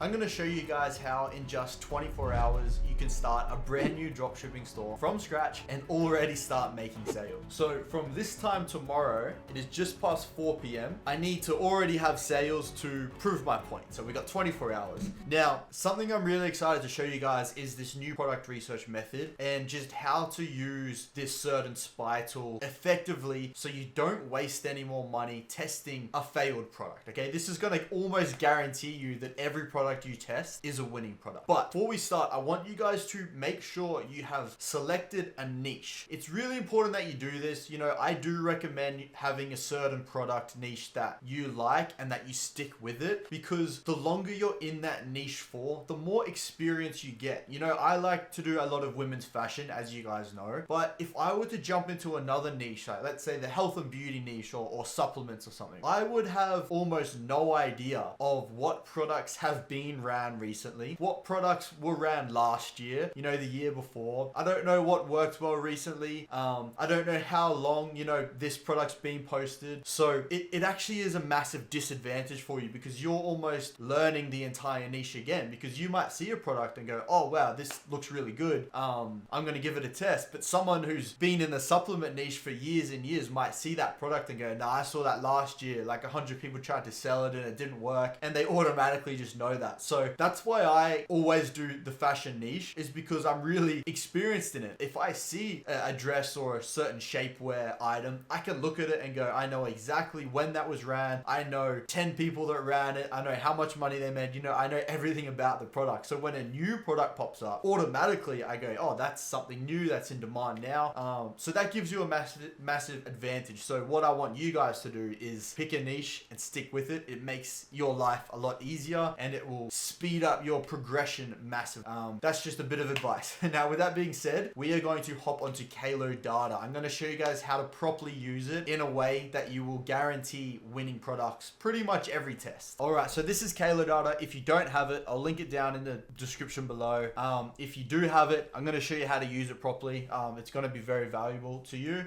I'm going to show you guys how in just 24 hours you can start a brand new dropshipping store from scratch and already start making sales. So from this time tomorrow, it is just past 4 p.m. I need to already have sales to prove my point. So we got 24 hours. Now, something I'm really excited to show you guys is this new product research method and just how to use this certain spy tool effectively so you don't waste any more money testing a failed product. Okay, this is going to almost guarantee you that every product you test is a winning product. But before we start, I want you guys to make sure you have selected a niche. It's really important that you do this. You know, I do recommend having a certain product niche that you like and that you stick with it, because the longer you're in that niche for, the more experience you get. You know, I like to do a lot of women's fashion, as you guys know, but if I were to jump into another niche, like let's say the health and beauty niche or supplements or something, I would have almost no idea of what products have been ran recently, what products were ran last year, you know, the year before. I don't know what worked well recently. I don't know how long, you know, this product's been posted. So it actually is a massive disadvantage for you, because you're almost learning the entire niche again, because you might see a product and go, oh wow, this looks really good. I'm going to give it a test. But someone who's been in the supplement niche for years and years might see that product and go, nah, I saw that last year, like 100 people tried to sell it and it didn't work, and they automatically just know that. So that's why I always do the fashion niche, is because I'm really experienced in it. If I see a dress or a certain shapewear item, I can look at it and go, I know exactly when that was ran. I know 10 people that ran it. I know how much money they made. You know, I know everything about the product. So when a new product pops up, automatically I go, oh, that's something new that's in demand now. So that gives you a massive advantage. So what I want you guys to do is pick a niche and stick with it. It makes your life a lot easier and it will speed up your progression massive. That's just a bit of advice. Now, with that being said, we are going to hop onto Kalodata. I'm going to show you guys how to properly use it in a way that you will guarantee winning products pretty much every test. All right, so this is Kalodata. If you don't have it, I'll link it down in the description below. If you do have it, I'm going to show you how to use it properly. It's going to be very valuable to you.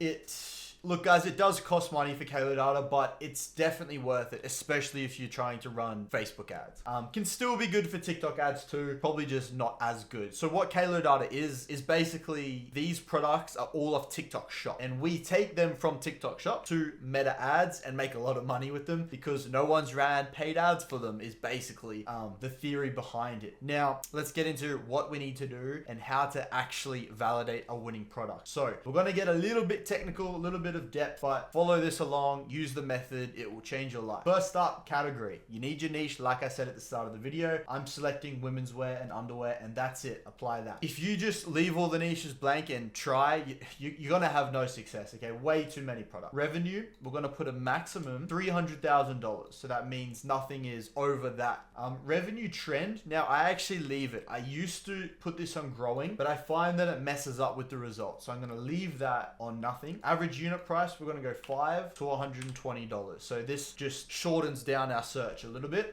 Look, guys, it does cost money for Kalodata, but it's definitely worth it, especially if you're trying to run Facebook ads. Can still be good for TikTok ads too, probably just not as good. So what Kalodata is basically these products are all off TikTok Shop, and we take them from TikTok Shop to Meta ads and make a lot of money with them because no one's ran paid ads for them, is basically the theory behind it. Now, let's get into what we need to do and how to actually validate a winning product. So we're going to get a little bit technical, a little bit of depth, but follow this along, use the method, it will change your life. First up, category. You need your niche, like I said at the start of the video. I'm selecting women's wear and underwear, and that's it. Apply that. If you just leave all the niches blank and try, you're gonna have no success. Okay, way too many products. Revenue, we're gonna put a maximum $300,000, so that means nothing is over that. Revenue trend, now I actually leave it. I used to put this on growing, but I find that it messes up with the results, so I'm gonna leave that on nothing. Average unit price, we're going to go $5 to $120. So this just shortens down our search a little bit.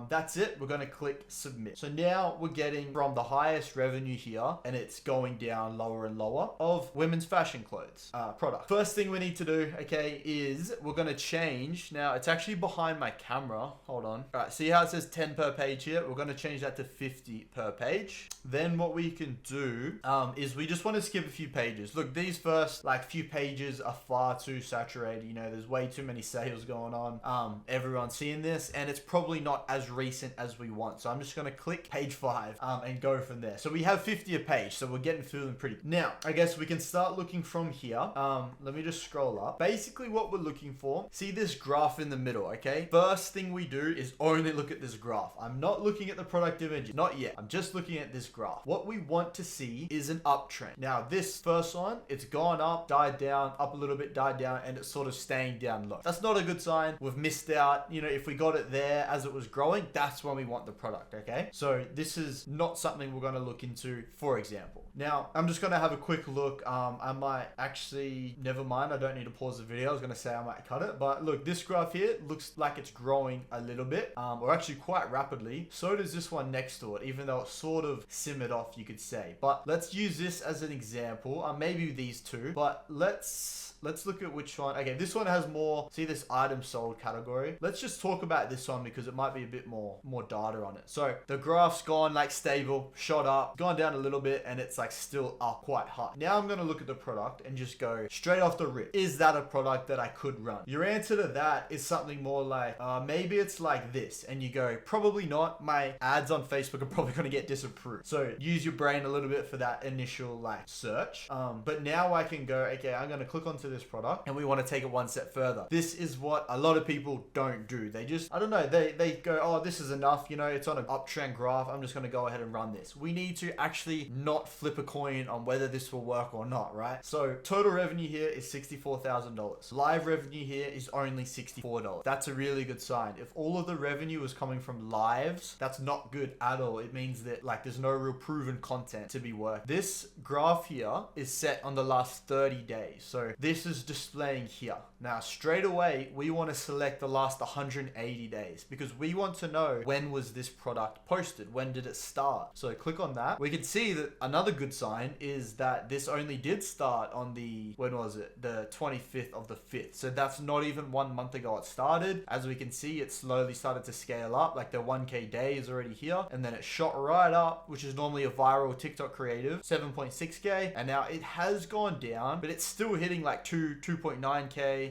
That's it. We're going to click submit. So now we're getting from the highest revenue here, and it's going down lower and lower, of women's fashion clothes product. First thing we need to do, okay, is we're going to change. Now it's actually behind my camera. Hold on. All right. See how it says 10 per page here? We're going to change that to 50 per page. Then what we can do is we just want to skip a few pages. Look, these first like few pages are far too saturated. You know, there's way too many sales going on. Everyone's seeing this, and it's probably not as recent as we want. So I'm just going to click page 5 and go from there. So we have 50 a page, so we're getting through them pretty. Now, I guess we can start looking from here. Let me just scroll up. Basically what we're looking for, see this graph in the middle, okay? First thing we do is only look at this graph. I'm not looking at the product image, not yet. I'm just looking at this graph. What we want to see is an uptrend. Now, this first one, it's gone up, died down, up a little bit, died down, and it's sort of staying down low. That's not a good sign. We've missed out. You know, if we got it there as it was growing, that's when we want the product, okay? So this is not something we're going to look into, for example. Now, I'm just going to have a quick look. I might actually, never mind. I don't need to pause the video. I was going to say I might cut it, but look, this graph here looks like it's growing a little bit, or actually quite rapidly. So does this one next to it, even though it's sort of simmered off, you could say. But let's use this as an example. Maybe these two, but let's let's look at which one. Okay, this one has more, see this item sold category. Let's just talk about this one because it might be a bit more data on it. So the graph's gone like stable, shot up, gone down a little bit, and it's like still up quite high. Now I'm going to look at the product and just go straight off the rip. Is that a product that I could run? Your answer to that is something more like, maybe it's like this. And you go, probably not. My ads on Facebook are probably going to get disapproved. So use your brain a little bit for that initial like search. But now I can go, okay, I'm going to click onto this product and we want to take it one step further. This is what a lot of people don't do. They just, I don't know, they go, oh, this is enough. You know, it's on an uptrend graph. I'm just going to go ahead and run this. We need to actually not flip a coin on whether this will work or not, right? So total revenue here is $64,000. Live revenue here is only $64. That's a really good sign. If all of the revenue is coming from lives, that's not good at all. It means that like there's no real proven content to be worked. This graph here is set on the last 30 days. So this is displaying here. Now straight away, we want to select the last 180 days because we want to know when was this product posted? When did it start? So click on that. We can see that another good sign is that this only did start on the, when was it? The 25th of the 5th. So that's not even 1 month ago it started. As we can see, it slowly started to scale up. Like the 1K day is already here. And then it shot right up, which is normally a viral TikTok creative, 7.6K. And now it has gone down, but it's still hitting like 2.9K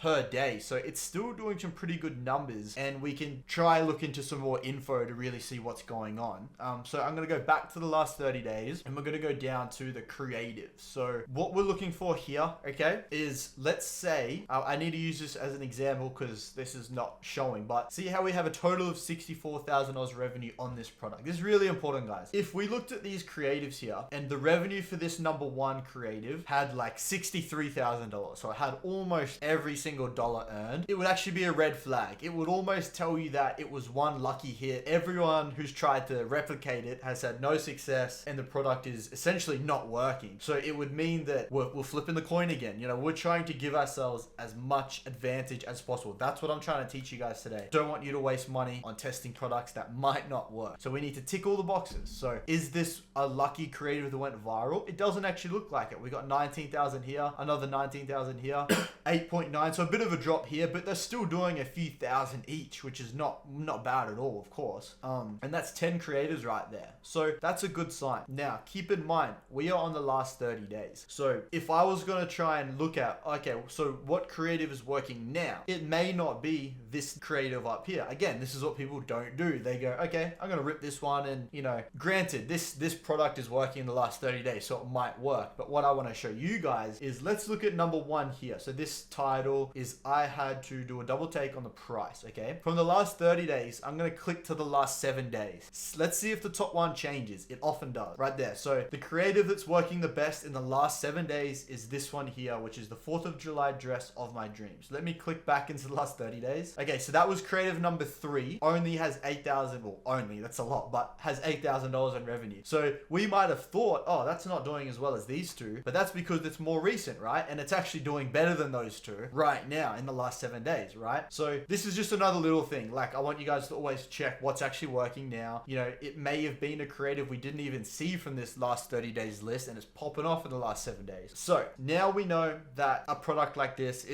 per day. So it's still doing some pretty good numbers, and we can try look into some more info to really see what's going on. So I'm going to go back to the last 30 days and we're going to go down to the creatives. So what we're looking for here, okay, is let's say, I need to use this as an example because this is not showing, but see how we have a total of $64,000 revenue on this product. This is really important, guys. If we looked at these creatives here and the revenue for this number one creative had like $63,000, so it had almost every single dollar earned, it would actually be a red flag. It would almost tell you that it was one lucky hit. Everyone who's tried to replicate it has had no success and the product is essentially not working. So it would mean that we're flipping the coin again. You know, we're trying to give ourselves as much advantage as possible. That's what I'm trying to teach you guys today. Don't want you to waste money on testing products that might not work. So we need to tick all the boxes. So is this a lucky creative that went viral? It doesn't actually look like it. We got 19,000 here, another 19,000 here, 8.9. So a bit of a drop here, but they're still doing a few thousand each, which is not bad at all, of course. And that's 10 creators right there. So that's a good sign. Now, keep in mind, we are on the last 30 days. So if I was going to try and look at, okay, so what creative is working now? It may not be this creative up here. Again, this is what people don't do. They go, okay, I'm going to rip this one and, you know, granted, this product is working in the last 30 days, so it might work. But what I want to show you guys is let's look at number one here. So this title is I had to do a double take on the price, okay? From the last 30 days, I'm going to click to the last 7 days. Let's see if the top one changes. It often does right there. So the creative that's working the best in the last 7 days is this one here, which is the 4th of July dress of my dreams. Let me click back into the last 30 days. Okay, so that was creative number 3. Only has 8,000, well, only, that's a lot, but has $8,000 in revenue. So we might have thought, oh, that's not doing as well as these two, but that's because it's more recent, right? And it's actually doing better than those two right now in the last 7 days, right? So this is just another little thing. Like, I want you guys to always check what's actually working now. You know, it may have been a creative we didn't even see from this last 30 days list and it's popping off in the last 7 days. So now we know that a product like this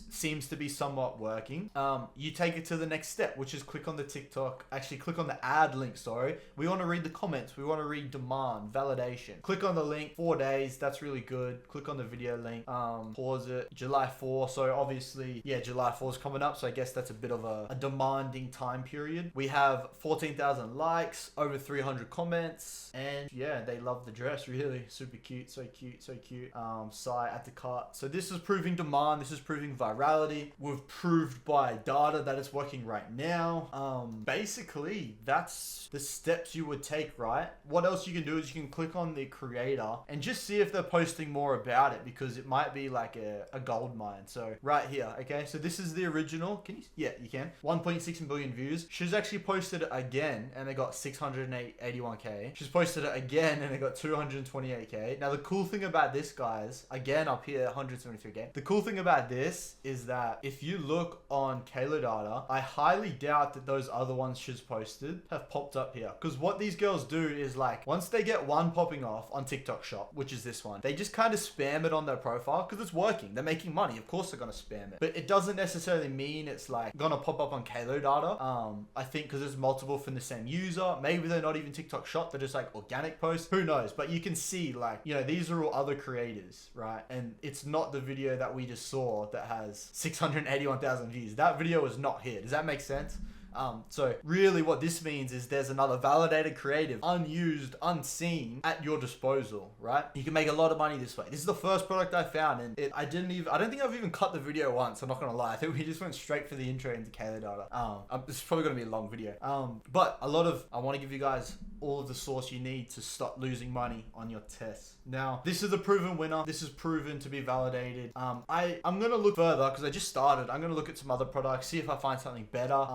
seems to be somewhat working. You take it to the next step, which is click on the TikTok, actually click on the ad link, sorry. We want to read the comments. We want to read demand, validation. Click on the link, 4 days. That's really good. Click on the video link, pause it, July 4. So obviously, yeah, July 4 is coming up. So I guess that's a bit of a demanding time period. We have 14,000 likes, over 300 comments, and yeah, they love the dress, really. Super cute, so cute, so cute. Sigh at the cart. So this is proving demand. This is proving virality. We've proved by data that it's working right now. Basically, that's the steps you would take, right? What else you can do is you can click on the creator and just see if they're posting more about it, because it might be like a gold mine. So right here, okay, so this is the original. Can you? Yeah, you can. 1.6 billion views. She's actually posted it again and they got 681k. She's posted it again and they got 228k. Now the cool thing about this, guys, again up here 173k. The cool thing about this is that if you look on Kalodata, I highly doubt that those other ones she's posted have popped up here, because what these girls do is, like, once they get one popping off on TikTok Shop, which is this one, they just kind of spam it on their profile because it's working. They're making money. Of course they're gonna spam it. But it doesn't necessarily mean it's like gonna pop up on Kalodata. I think because there's multiple from the same user. Maybe they're not even TikTok shop. They're just like organic posts. Who knows? But you can see like, you know, these are all other creators, right? And it's not the video that we just saw that has 681,000 views. That video is not here. Does that make sense? So really what this means is there's another validated creative, unused, unseen at your disposal, right? You can make a lot of money this way. This is the first product I found, and I don't think I've even cut the video once. I'm not gonna lie. I think we just went straight for the intro into Kalodata. This is probably gonna be a long video. But I want to give you guys all of the source you need to stop losing money on your tests. Now, this is a proven winner. This is proven to be validated. I'm gonna look further because I just started. I'm gonna look at some other products, see if I find something better.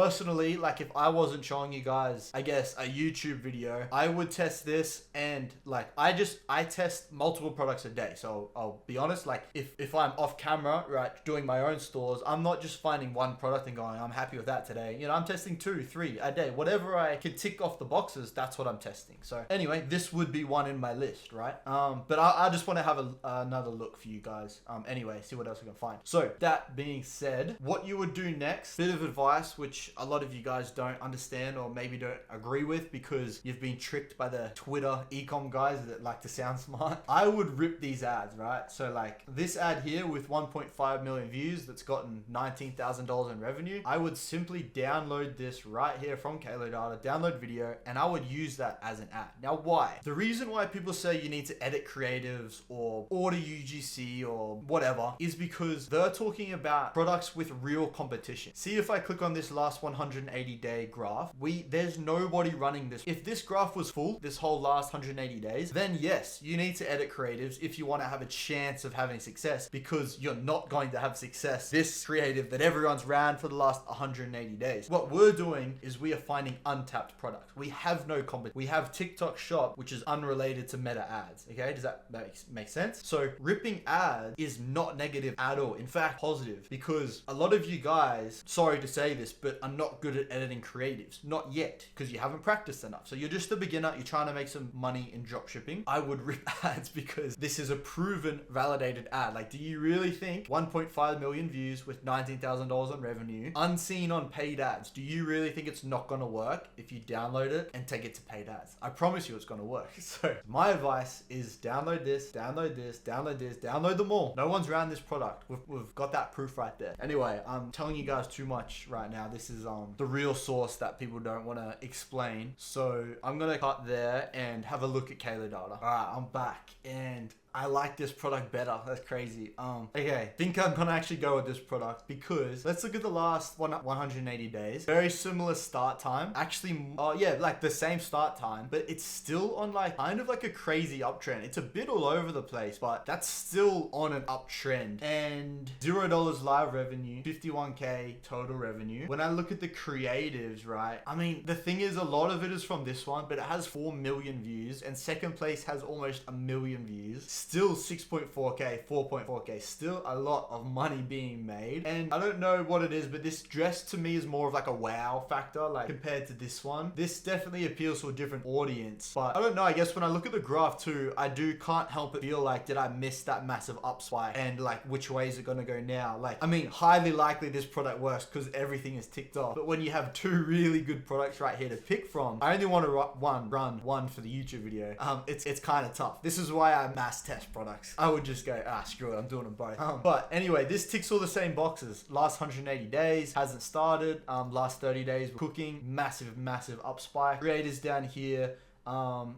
Personally, like if I wasn't showing you guys, I guess, a YouTube video, I would test this, and like I test multiple products a day. So I'll be honest, like if I'm off camera, right, doing my own stores, I'm not just finding one product and going, I'm happy with that today. You know, I'm testing 2, 3 a day. Whatever I can tick off the boxes, that's what I'm testing. So anyway, this would be one in my list, right? But I just want to have another look for you guys. Anyway, see what else we can find. So that being said, what you would do next, bit of advice, which a lot of you guys don't understand or maybe don't agree with because you've been tricked by the Twitter e-com guys that like to sound smart. I would rip these ads, right? So like this ad here with 1.5 million views that's gotten $19,000 in revenue, I would simply download this right here from Kalodata, download video, and I would use that as an ad. Now, why? The reason why people say you need to edit creatives or order UGC or whatever is because they're talking about products with real competition. See, if I click on this last 180-day graph, there's nobody running this. If this graph was full, this whole last 180 days, then yes, you need to edit creatives if you want to have a chance of having success, because you're not going to have success this creative that everyone's ran for the last 180 days. What we're doing is we are finding untapped products. We have no competition. We have TikTok shop, which is unrelated to meta ads. Okay, does that make sense? So ripping ads is not negative at all. In fact, positive, because a lot of you guys, sorry to say this, but are not good at editing creatives. Not yet, because you haven't practiced enough. So you're just a beginner. You're trying to make some money in dropshipping. I would rip ads because this is a proven, validated ad. Like, do you really think 1.5 million views with $19,000 in revenue, unseen on paid ads, do you really think it's not going to work if you download it and take it to paid ads? I promise you it's going to work. So my advice is download this, download this, download this, download them all. No one's ran this product. We've got that proof right there. Anyway, I'm telling you guys too much right now. This is the real source that people don't want to explain. So I'm going to cut there and have a look at Kalodata. All right, I'm back and I like this product better. That's crazy. Okay, think I'm gonna actually go with this product because let's look at the last 180 days. Very similar start time. Actually, yeah, like the same start time, but it's still on like kind of like a crazy uptrend. It's a bit all over the place, but that's still on an uptrend. And $0 live revenue, 51K total revenue. When I look at the creatives, right? I mean, the thing is, a lot of it is from this one, but it has 4 million views, and second place has almost 1 million views. Still 6.4K, 4.4K, still a lot of money being made. And I don't know what it is, but this dress to me is more of like a wow factor, like compared to this one. This definitely appeals to a different audience, but I don't know, I guess when I look at the graph too, I can't help but feel like, did I miss that massive up spike? And like, which way is it gonna go now? Like, I mean, highly likely this product works because everything is ticked off. But when you have 2 really good products right here to pick from, I only want to run one for the YouTube video. It's kind of tough. This is why I mass test products. I would just go, screw it, I'm doing them both. But anyway, this ticks all the same boxes. Last 180 days hasn't started. Last 30 days we're cooking. Massive up spike. Creators down here.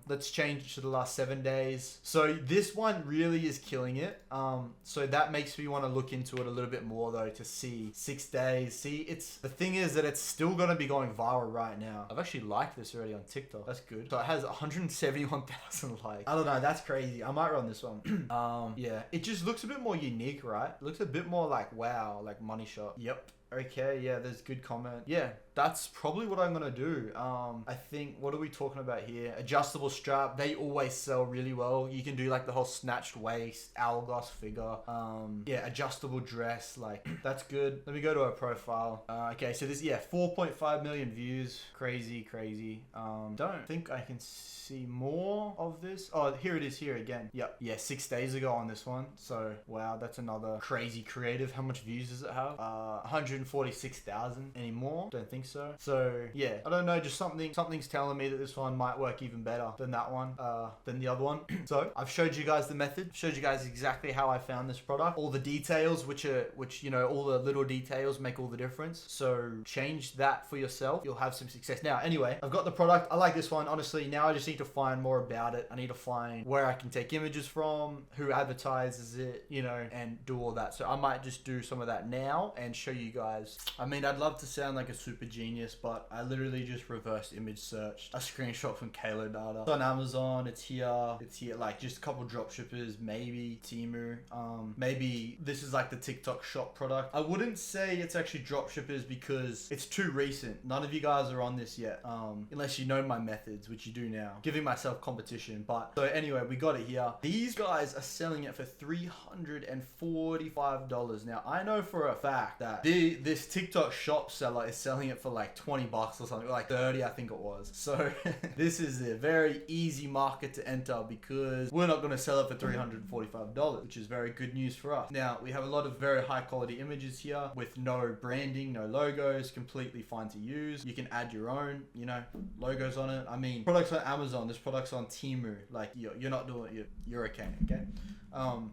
Let's change it to the last 7 days. So this one really is killing it. So that makes me want to look into it a little bit more though, to see 6 days. See, the thing is that it's still going to be going viral right now. I've actually liked this already on TikTok. That's good. So it has 171,000 likes. I don't know. That's crazy. I might run this one. Yeah, it just looks a bit more unique, right? It looks a bit more like, wow, like money shot. Yep. Okay, yeah, there's good comment. Yeah, that's probably what I'm gonna do. I think, what are we talking about here? Adjustable strap, they always sell really well. You can do like the whole snatched waist, hourglass figure. Yeah, adjustable dress, like that's good. Let me go to our profile. Okay, so this, yeah, 4.5 million views. Crazy. Don't think I can see more of this. Oh, here it is here again. Yep. Yeah, 6 days ago on this one. So wow, that's another crazy creative. How much views does it have? 146,000. Any more? Don't think so. So yeah, I don't know, just something's telling me that this one might work even better than that one, than the other one. So I've showed you guys the method, showed you guys exactly how I found this product, all the details, which you know, all the little details make all the difference. So change that for yourself, you'll have some success. Now anyway, I've got the product. I like this one, honestly. Now I just need to find more about it. I need to find where I can take images from, who advertises it, you know, and do all that. So I might just do some of that now and show you guys. I mean, I'd love to sound like a super genius, but I literally just reverse image searched a screenshot from Kalodata. It's on Amazon, it's here, like just a couple drop shippers, maybe Temu, maybe this is like the TikTok shop product. I wouldn't say it's actually drop shippers because it's too recent. None of you guys are on this yet, unless you know my methods, which you do now. Giving myself competition. But so anyway, we got it here. These guys are selling it for $345. Now I know for a fact that this TikTok shop seller is selling it for like 20 bucks or something, like 30 I think it was. So this is a very easy market to enter because we're not going to sell it for $345, which is very good news for us. Now we have a lot of very high quality images here with no branding, no logos, completely fine to use. You can add your own, you know, logos on it. I mean, products on Amazon, this product's on Temu, like you're not doing it, you're okay.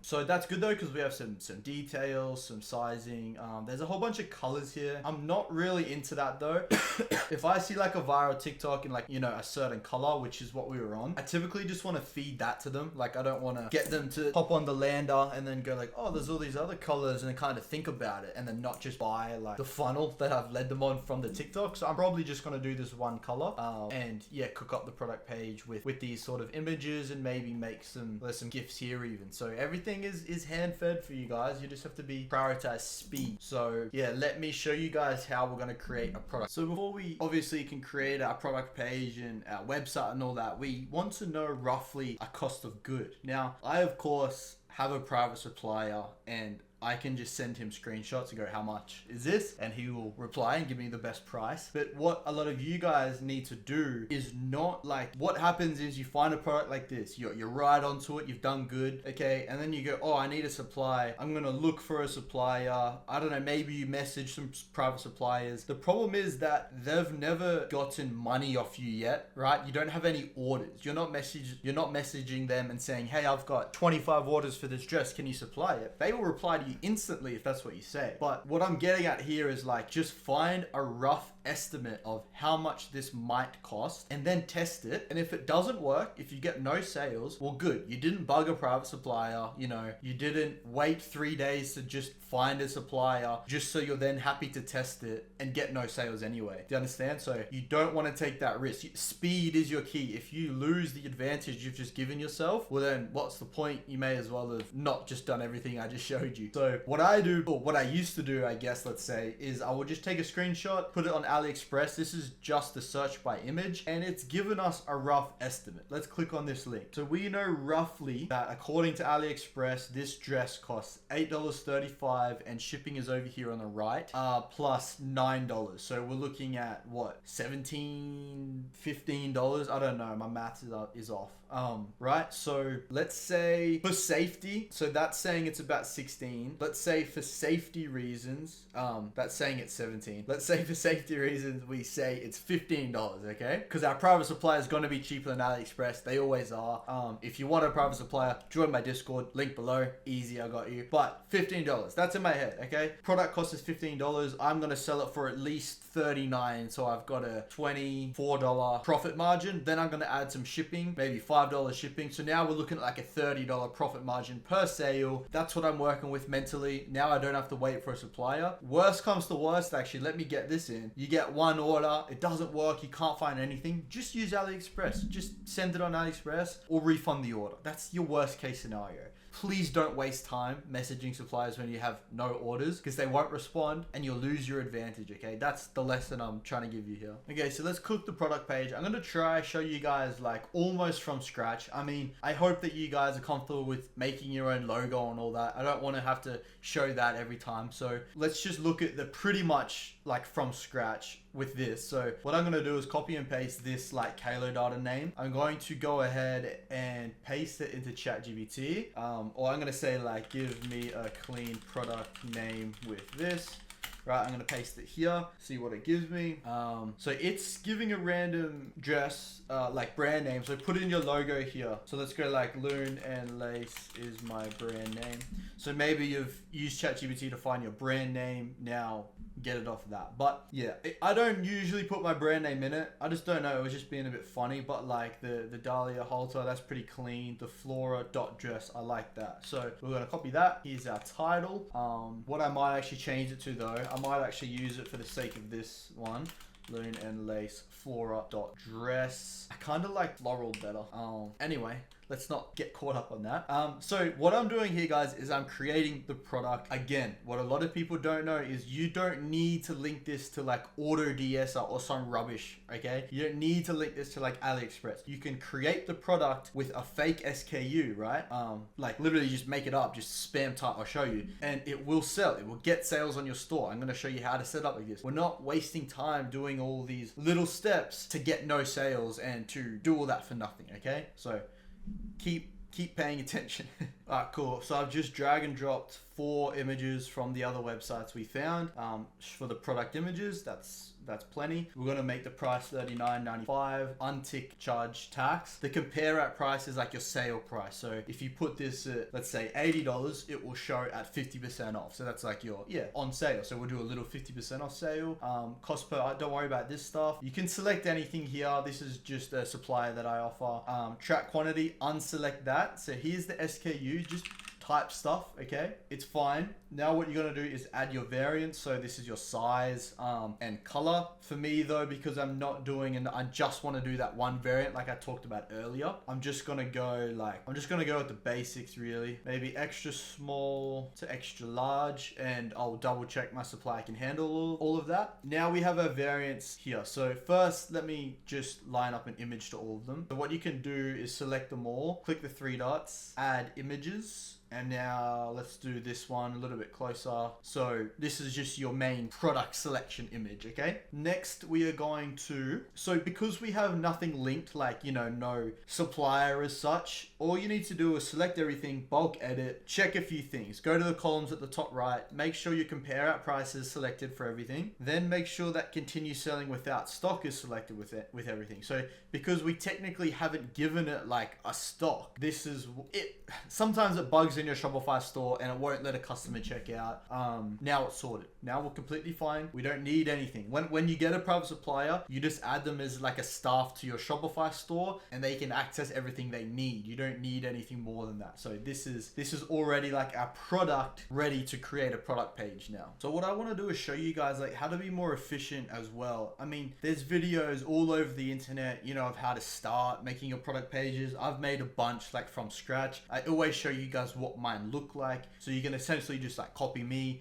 So that's good though, because we have some details, some sizing. There's a whole bunch of colors here. I'm not really into that though. If I see like a viral TikTok in like, you know, a certain color, which is what we were on, I typically just want to feed that to them. Like I don't want to get them to hop on the lander and then go like, oh, there's all these other colors, and then kind of think about it and then not just buy like the funnel that I've led them on from the TikTok. So I'm probably just going to do this one color, and yeah, cook up the product page with these sort of images and maybe make there's some gifts here even. So everything is hand fed for you guys. You just have to prioritize speed. So yeah, let me show you guys how we're going to create a product. So before we obviously can create our product page and our website and all that, we want to know roughly a cost of good. Now I of course have a private supplier, and I can just send him screenshots and go, how much is this? And he will reply and give me the best price. But what a lot of you guys need to do is not like, what happens is you find a product like this, you're right onto it, you've done good, okay? And then you go, oh, I need a supply. I'm gonna look for a supplier. I don't know, maybe you message some private suppliers. The problem is that they've never gotten money off you yet, right? You don't have any orders. You're not messaging them and saying, hey, I've got 25 orders for this dress, can you supply it? They will reply to you instantly if that's what you say. But what I'm getting at here is like, just find a rough estimate of how much this might cost and then test it. And if it doesn't work, if you get no sales, well, good. You didn't bug a private supplier, you know, you didn't wait 3 days to just find a supplier just so you're then happy to test it and get no sales anyway. Do you understand? So you don't want to take that risk. Speed is your key. If you lose the advantage you've just given yourself, well then what's the point? You may as well have not just done everything I just showed you. So what I do, or what I used to do, I guess, let's say, is I would just take a screenshot, put it on AliExpress. This is just the search by image, and it's given us a rough estimate. Let's click on this link. So we know roughly that according to AliExpress, this dress costs $8.35 and shipping is over here on the right, plus $9. So we're looking at what, $17, $15? I don't know, my math is off. Right? So let's say for safety, so that's saying it's about 16. Let's say for safety reasons, that's saying it's 17. Let's say for safety reasons, we say it's $15, okay? Because our private supplier is going to be cheaper than AliExpress. They always are. If you want a private supplier, join my Discord, link below. Easy, I got you. But $15, that's in my head, okay? Product cost is $15. I'm going to sell it for at least $39. So I've got a $24 profit margin. Then I'm going to add some shipping, maybe $5 shipping. So now we're looking at like a $30 profit margin per sale. That's what I'm working with mentally. Now I don't have to wait for a supplier. Worst comes to worst, actually, let me get this in. You get one order, it doesn't work, you can't find anything. Just use AliExpress. Just send it on AliExpress or refund the order. That's your worst case scenario. please don't waste time messaging suppliers when you have no orders, because they won't respond and you'll lose your advantage. Okay, that's the lesson I'm trying to give you here. Okay, so let's cook the product page. I'm gonna try show you guys like almost from scratch. I mean, I hope that you guys are comfortable with making your own logo and all that. I don't want to have to show that every time, so let's just look at the pretty much like from scratch with this. So what I'm going to do is copy and paste this like Kalodata name. I'm going to go ahead and paste it into ChatGPT, or I'm going to say like, give me a clean product name with this. Right, I'm gonna paste it here, see what it gives me. So it's giving a random dress, like brand name. So put in your logo here. So let's go like Loon and Lace is my brand name. So maybe you've used ChatGPT to find your brand name. Now get it off of that. But yeah, I don't usually put my brand name in it. I just don't know. It was just being a bit funny. But like the Dahlia halter, that's pretty clean. The Flora dot dress, I like that. So we're gonna copy that. Here's our title. What I might actually change it to though, I might actually use it for the sake of this one. Loon and Lace Flora dot dress. I kind of like floral better. Anyway, let's not get caught up on that. So what I'm doing here, guys, is I'm creating the product. Again, what a lot of people don't know is you don't need to link this to like AutoDS or some rubbish, okay? You don't need to link this to like AliExpress. You can create the product with a fake SKU, right? Like literally just make it up, just spam type, I'll show you. And it will sell, it will get sales on your store. I'm gonna show you how to set up like this. We're not wasting time doing all these little steps to get no sales and to do all that for nothing, okay? So keep paying attention. All right, cool. So I've just drag and dropped 4 images from the other websites we found. For the product images, that's plenty. We're gonna make the price $39.95, untick charge tax. The compare at price is like your sale price. So if you put this at, let's say $80, it will show at 50% off. So that's like your, on sale. So we'll do a little 50% off sale. Cost per, don't worry about this stuff. You can select anything here. This is just a supplier that I offer. Track quantity, unselect that. So here's the SKU, just type stuff, okay? It's fine. Now what you're gonna do is add your variants. So this is your size and color. For me though, because I'm not doing, and I just wanna do that one variant like I talked about earlier, I'm just gonna go with the basics really. Maybe extra small to extra large, and I'll double check my supplier can handle all of that. Now we have our variants here. So first, let me just line up an image to all of them. So what you can do is select them all, click the 3 dots, add images. And now let's do this one a little bit closer. So this is just your main product selection image, okay? Next, we are going to, so because we have nothing linked, like, you know, no supplier as such, all you need to do is select everything, bulk edit, check a few things. Go to the columns at the top right, make sure you compare out prices selected for everything. Then make sure that continue selling without stock is selected with everything. So because we technically haven't given it like a stock, this is it. Sometimes it bugs in your Shopify store and it won't let a customer check out. Now it's sorted. Now we're completely fine. We don't need anything. When you get a private supplier, you just add them as like a staff to your Shopify store and they can access everything they need. You don't need anything more than that. So this is already like our product ready to create a product page now. So what I want to do is show you guys like how to be more efficient as well. I mean, there's videos all over the internet, you know, of how to start making your product pages. I've made a bunch like from scratch. I always show you guys what mine look like, so you can essentially just like copy me.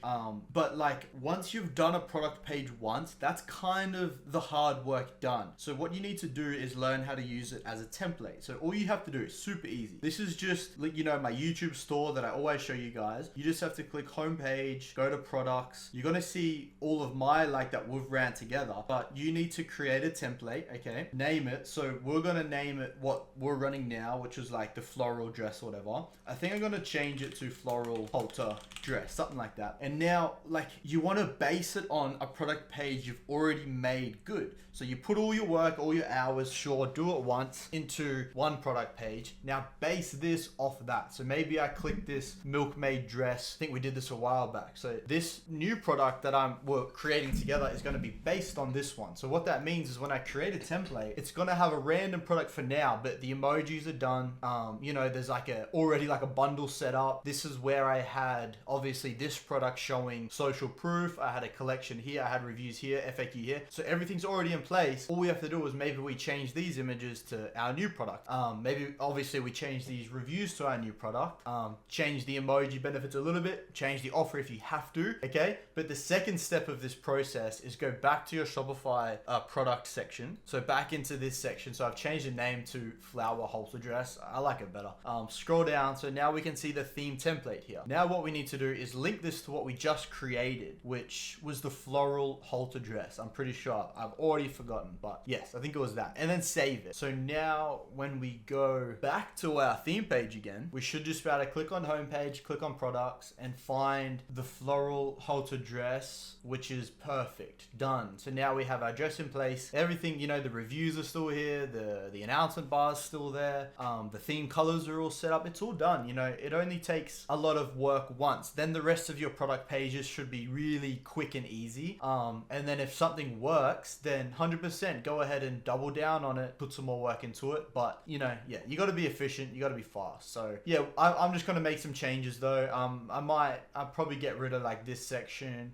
But like once you've done a product page once, that's kind of the hard work done. So what you need to do is learn how to use it as a template. So all you have to do is super easy. This is just, you know, my YouTube store that I always show you guys. You just have to click homepage, go to products. You're gonna see all of my like that we've ran together, but you need to create a template, okay? Name it. So we're gonna name it what we're running now, which is like the floral dress or whatever. I think I'm gonna change it to floral halter dress, something like that. And now like you want to base it on a product page you've already made good. So you put all your work, all your hours, sure, do it once into one product page. Now base this off that. So maybe I click this milkmaid dress. I think we did this a while back. So this new product that we're creating together is going to be based on this one. So what that means is when I create a template, it's going to have a random product for now, but the emojis are done. You know, there's like already like a bundle set set up. This is where I had obviously this product showing social proof. I had a collection here, I had reviews here, FAQ here. So everything's already in place. All we have to do is maybe we change these images to our new product. Maybe obviously we change these reviews to our new product. Change the emoji benefits a little bit, change the offer if you have to, okay? But the second step of this process is go back to your Shopify product section. So back into this section. So I've changed the name to flower halter dress. I like it better. Scroll down. So now we can see the theme template here. Now what we need to do is link this to what we just created, which was the floral halter dress. I'm pretty sure. I've already forgotten, but yes, I think it was that. And then save it. So now when we go back to our theme page again, we should just be able to click on homepage, click on products, and find the floral halter dress, which is perfect. Done. So now we have our dress in place. Everything, you know, the reviews are still here. The announcement bar is still there. The theme colors are all set up. It's all done. You know, it only takes a lot of work once. Then the rest of your product pages should be really quick and easy. And then if something works, then 100% go ahead and double down on it, put some more work into it. But you know, yeah, you got to be efficient. You got to be fast. So yeah, I'm just going to make some changes though. I'll probably get rid of like this section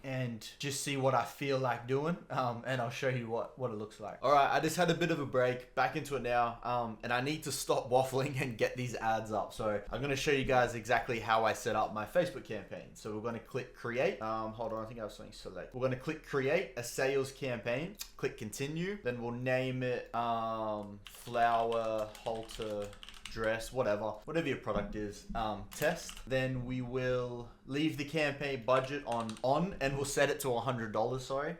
and just see what I feel like doing. And I'll show you what it looks like. All right, I just had a bit of a break, back into it now. And I need to stop waffling and get these ads up. So I'm going to show you guys exactly how I set up my Facebook campaign. So we're going to click create. Hold on, I think I was saying select. We're going to click create a sales campaign, click continue. Then we'll name it flower halter dress, whatever your product is, test. Then we will leave the campaign budget on and we'll set it to $100, sorry.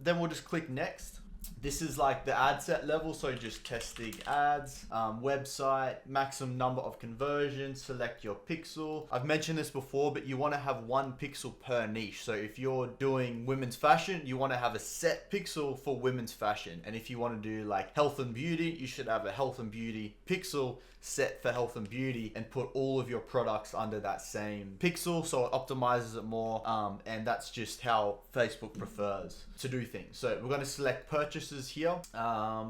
Then we'll just click next. This is like the ad set level, so just testing ads, website, maximum number of conversions, select your pixel. I've mentioned this before, but you want to have one pixel per niche. So if you're doing women's fashion, you want to have a set pixel for women's fashion. And if you want to do like health and beauty, you should have a health and beauty pixel set for health and beauty and put all of your products under that same pixel so it optimizes it more. And that's just how Facebook prefers to do things. So we're going to select purchases here.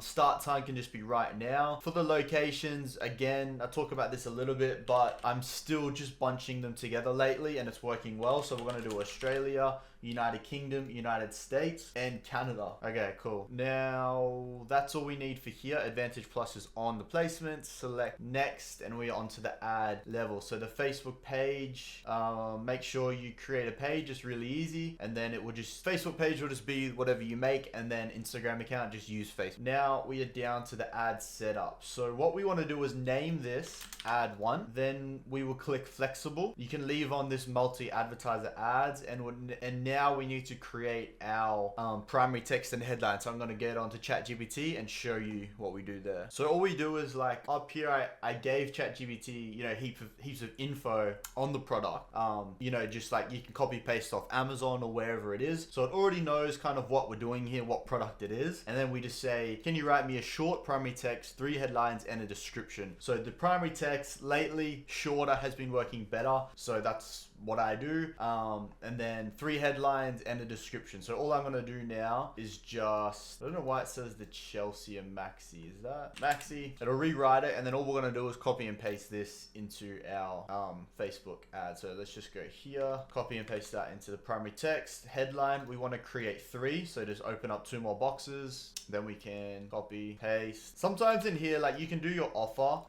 Start time can just be right now. For the locations, again, I talk about this a little bit, but I'm still just bunching them together lately and it's working well. So we're going to do Australia, United Kingdom, United States, and Canada. Okay, cool. Now, that's all we need for here. Advantage Plus is on the placement. Select next, and we're onto the ad level. So the Facebook page, make sure you create a page. It's really easy. And then it will just, Facebook page will just be whatever you make, and then Instagram account, just use Facebook. Now we are down to the ad setup. So what we want to do is name this ad 1. Then we will click flexible. You can leave on this multi-advertiser ads, and now we need to create our primary text and headline. So I'm going to get onto ChatGPT and show you what we do there. So all we do is like up here, I gave ChatGPT, you know, heaps of info on the product. You know, just like you can copy paste off Amazon or wherever it is. So it already knows kind of what we're doing here, what product it is. And then we just say, can you write me a short primary text, 3 headlines and a description? So the primary text lately, shorter has been working better. So that's what I do. And then 3 headlines and a description. So all I'm going to do now is just, I don't know why it says the Chelsea and Maxi. Is that Maxi? It'll rewrite it. And then all we're going to do is copy and paste this into our Facebook ad. So let's just go here, copy and paste that into the primary text. Headline, we want to create 3. So just open up 2 more boxes. Then we can copy, paste. Sometimes in here, like you can do your offer.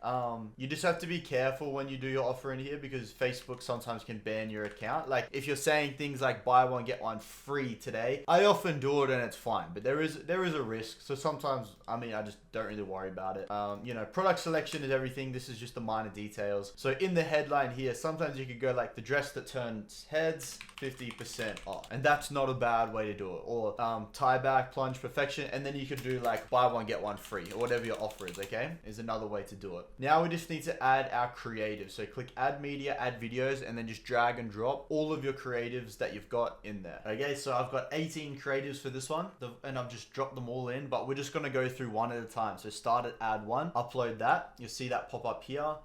You just have to be careful when you do your offer in here because Facebook sometimes can ban your account. Like if you're saying things like buy one get one free today, I often do it and it's fine, but there is a risk. So sometimes, I mean, I just don't really worry about it. You know, product selection is everything. This is just the minor details. So in the headline here, sometimes you could go like the dress that turns heads 50% off, and that's not a bad way to do it. Or tie back, plunge perfection, and then you could do like buy one get one free or whatever your offer is. Okay, is another way to do it. Now we just need to add our creative. So click add media, add videos, and then just drag and drop all of your creatives that you've got in there. Okay, so I've got 18 creatives for this one, and I've just dropped them all in, but we're just gonna go through one at a time. So start at ad one, upload that. You'll see that pop up here.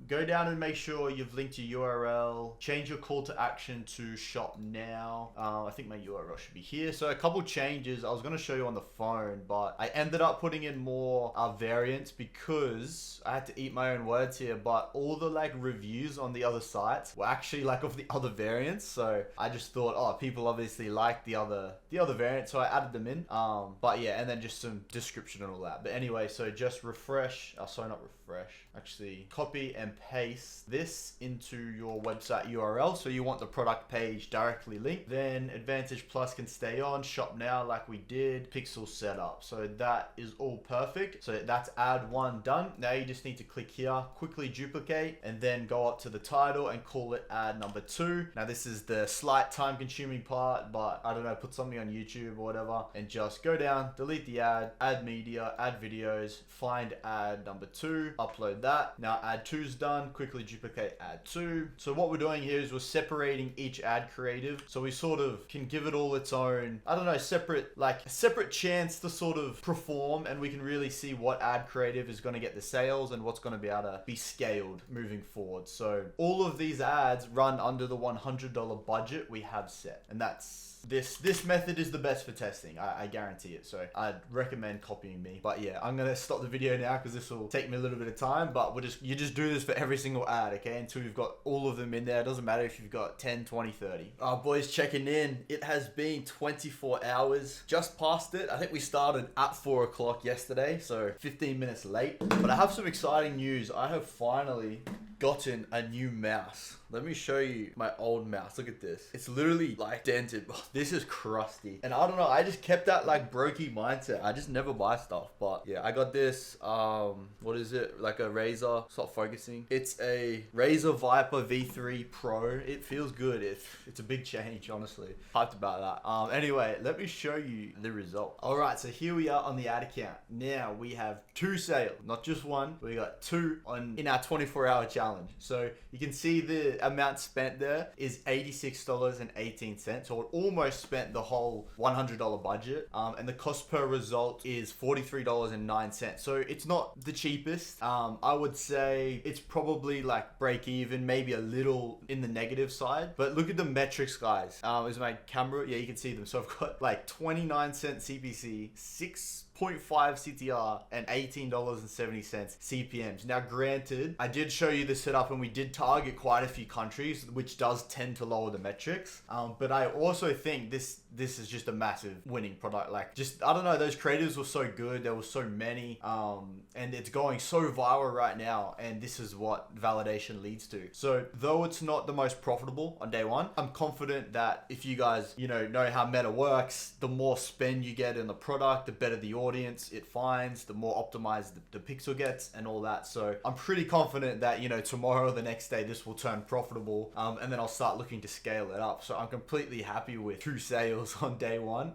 Go down and make sure you've linked your URL. Change your call to action to shop now. I think my URL should be here. So a couple changes I was gonna show you on the phone, but I ended up putting in more variants because I had to eat my own words here, but all the like reviews on the other sites were actually like of the other variants. So I just thought, oh, people obviously like the other variant, so I added them in. But yeah, and then just some description and all that. But anyway, so just refresh. Sorry, not refresh. Actually, copy and paste this into your website URL. So you want the product page directly linked. Then Advantage Plus can stay on. Shop now, like we did. Pixel setup. So that is all perfect. So that's ad one done. Now you just need to click here, quickly duplicate, and then go up to the title and call it ad number 2. Now this is the slight time consuming part, but I don't know, put something on YouTube or whatever, and just go down, delete the ad, add media, add videos, find ad number 2, upload that. Now ad 2's done, quickly duplicate ad 2. So what we're doing here is we're separating each ad creative, so we sort of can give it all its own, I don't know, separate chance to sort of perform, and we can really see what ad creative is going to get the sales and what's going to be able to be scaled moving forward. So all of these ads run under the $100 budget we have set, and that's this method is the best for testing. I guarantee it. So I'd recommend copying me. But yeah, I'm gonna stop the video now because this will take me a little bit of time. But you just do this for every single ad, okay? Until you've got all of them in there. It doesn't matter if you've got 10, 20, 30. Boys, checking in. It has been 24 hours. Just past it. I think we started at 4 o'clock yesterday, so 15 minutes late. But I have some exciting news. I have finally gotten a new mouse. Let me show you my old mouse. Look at this. It's literally like dented. This is crusty. And I don't know, I just kept that like brokey mindset. I just never buy stuff. But yeah, I got this, what is it? Like a Razer, stop focusing. It's a Razer Viper V3 Pro. It feels good. It's a big change, honestly. Hyped about that. Anyway, let me show you the result. All right, so here we are on the ad account. Now we have 2 sales, not just one. We got 2 in our 24-hour challenge. So you can see the amount spent there is $86.18. So it almost spent the whole $100 budget. And the cost per result is $43.09. So it's not the cheapest. I would say it's probably like break even, maybe a little in the negative side. But look at the metrics, guys. Is my camera? Yeah, you can see them. So I've got like 29-cent CPC, 6.5 CTR, and $18.70 CPMs. Now granted, I did show you the setup and we did target quite a few countries, which does tend to lower the metrics. But I also think this is just a massive winning product. Like, just, I don't know, those creatives were so good. There were so many, and it's going so viral right now. And this is what validation leads to. So though it's not the most profitable on day one, I'm confident that if you guys, know how Meta works, the more spend you get in the product, the better the audience it finds, the more optimized the pixel gets and all that. So I'm pretty confident that, tomorrow or the next day, this will turn profitable. And then I'll start looking to scale it up. So I'm completely happy with 2 sales on day one.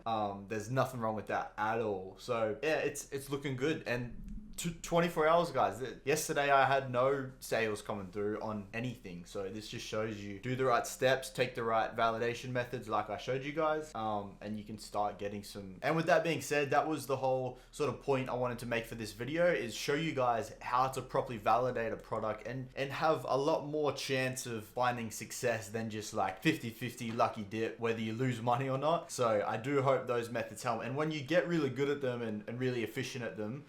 There's nothing wrong with that at all. So yeah, it's looking good. And 24 hours, guys. Yesterday I had no sales coming through on anything. So this just shows you do the right steps, take the right validation methods like I showed you guys, and you can start getting some. And with that being said, that was the whole sort of point I wanted to make for this video, is show you guys how to properly validate a product and have a lot more chance of finding success than just like 50-50 lucky dip, whether you lose money or not. So I do hope those methods help. And when you get really good at them and really efficient at them,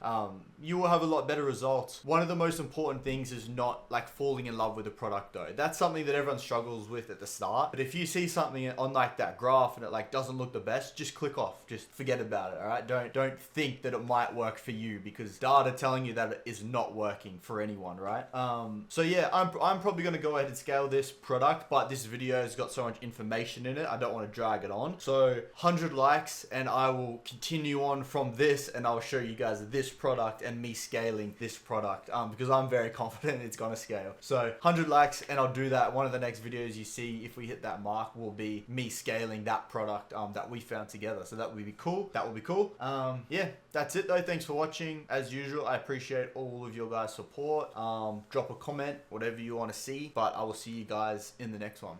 you will have a lot better results. One of the most important things is not like falling in love with the product though. That's something that everyone struggles with at the start. But if you see something on like that graph and it like doesn't look the best, just click off, just forget about it. All right. Don't think that it might work for you, because data telling you that it is not working for anyone. Right. So yeah, I'm probably going to go ahead and scale this product, but this video has got so much information in it, I don't want to drag it on. So 100 likes and I will continue on from this, and I'll show you guys this product and me scaling this product, because I'm very confident it's gonna scale. So 100 likes and I'll do that. One of the next videos you see, if we hit that mark, will be me scaling that product that we found together. So that would be cool. Yeah, that's it though. Thanks for watching. As usual, I appreciate all of your guys' support. Drop a comment, whatever you want to see, but I will see you guys in the next one.